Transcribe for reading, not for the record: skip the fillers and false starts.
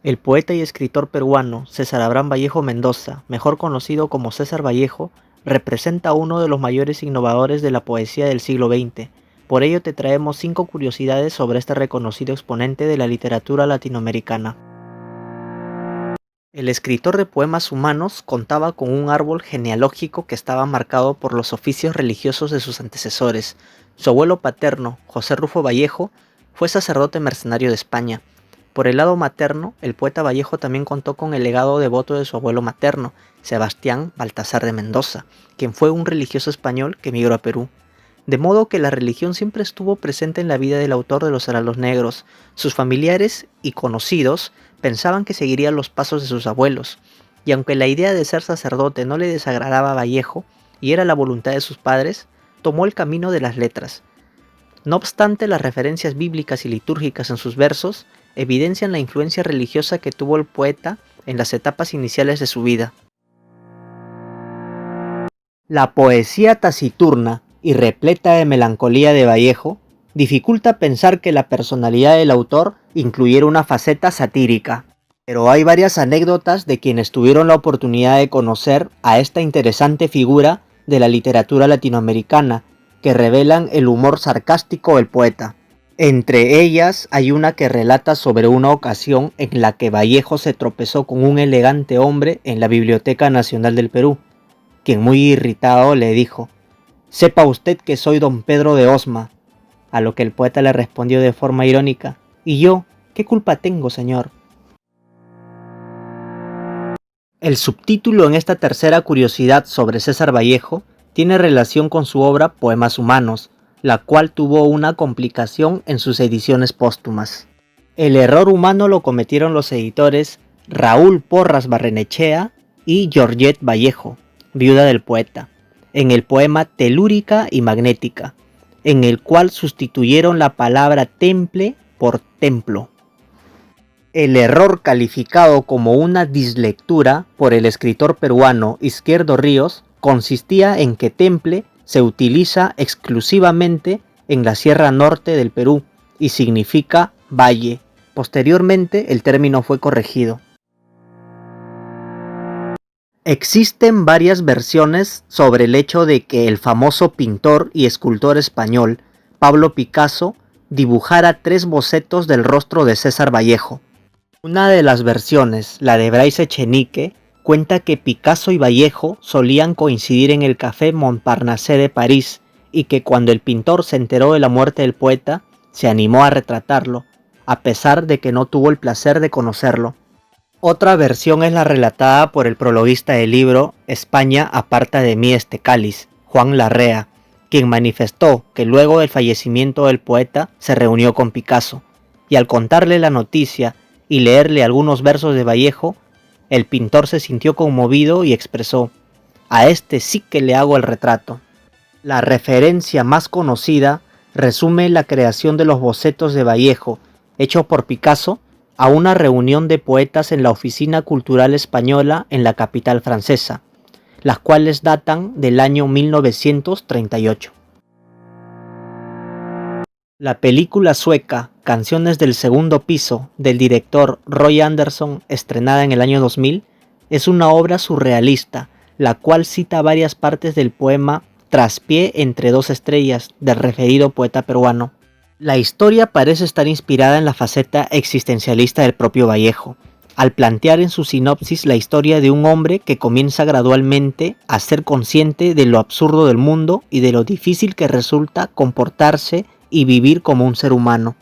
El poeta y escritor peruano César Abraham Vallejo Mendoza, mejor conocido como César Vallejo, representa a uno de los mayores innovadores de la poesía del siglo XX. Por ello te traemos 5 curiosidades sobre este reconocido exponente de la literatura latinoamericana. El escritor de poemas humanos contaba con un árbol genealógico que estaba marcado por los oficios religiosos de sus antecesores. Su abuelo paterno, José Rufo Vallejo, fue sacerdote mercenario de España. Por el lado materno, el poeta Vallejo también contó con el legado devoto de su abuelo materno, Sebastián Baltasar de Mendoza, quien fue un religioso español que emigró a Perú. De modo que la religión siempre estuvo presente en la vida del autor de los Heraldos Negros. Sus familiares y conocidos pensaban que seguiría los pasos de sus abuelos, y aunque la idea de ser sacerdote no le desagradaba a Vallejo, y era la voluntad de sus padres, tomó el camino de las letras. No obstante, las referencias bíblicas y litúrgicas en sus versos evidencian la influencia religiosa que tuvo el poeta en las etapas iniciales de su vida. La poesía taciturna y repleta de melancolía de Vallejo dificulta pensar que la personalidad del autor incluyera una faceta satírica, pero hay varias anécdotas de quienes tuvieron la oportunidad de conocer a esta interesante figura de la literatura latinoamericana que revelan el humor sarcástico del poeta. Entre ellas hay una que relata sobre una ocasión en la que Vallejo se tropezó con un elegante hombre en la Biblioteca Nacional del Perú, quien muy irritado le dijo: «Sepa usted que soy don Pedro de Osma», a lo que el poeta le respondió de forma irónica: «¿Y yo? ¿Qué culpa tengo, señor?». El subtítulo en esta tercera curiosidad sobre César Vallejo tiene relación con su obra Poemas Humanos, la cual tuvo una complicación en sus ediciones póstumas. El error humano lo cometieron los editores Raúl Porras Barrenechea y Georgette Vallejo, viuda del poeta, en el poema Telúrica y Magnética, en el cual sustituyeron la palabra temple por templo. El error, calificado como una dislectura por el escritor peruano Izquierdo Ríos, consistía en que temple se utiliza exclusivamente en la Sierra Norte del Perú y significa valle. Posteriormente el término fue corregido. Existen varias versiones sobre el hecho de que el famoso pintor y escultor español Pablo Picasso dibujara 3 bocetos del rostro de César Vallejo. Una de las versiones, la de Bryce Echenique, cuenta que Picasso y Vallejo solían coincidir en el Café Montparnasse de París y que cuando el pintor se enteró de la muerte del poeta, se animó a retratarlo, a pesar de que no tuvo el placer de conocerlo. Otra versión es la relatada por el prologuista del libro España aparta de mí este cáliz, Juan Larrea, quien manifestó que luego del fallecimiento del poeta se reunió con Picasso, y al contarle la noticia y leerle algunos versos de Vallejo, el pintor se sintió conmovido y expresó: «A este sí que le hago el retrato». La referencia más conocida resume la creación de los bocetos de Vallejo, hecho por Picasso, a una reunión de poetas en la Oficina Cultural Española en la capital francesa, las cuales datan del año 1938. La película sueca Canciones del segundo piso, del director Roy Andersson, estrenada en el año 2000, es una obra surrealista, la cual cita varias partes del poema Traspié entre dos estrellas, del referido poeta peruano. La historia parece estar inspirada en la faceta existencialista del propio Vallejo, al plantear en su sinopsis la historia de un hombre que comienza gradualmente a ser consciente de lo absurdo del mundo y de lo difícil que resulta comportarse y vivir como un ser humano.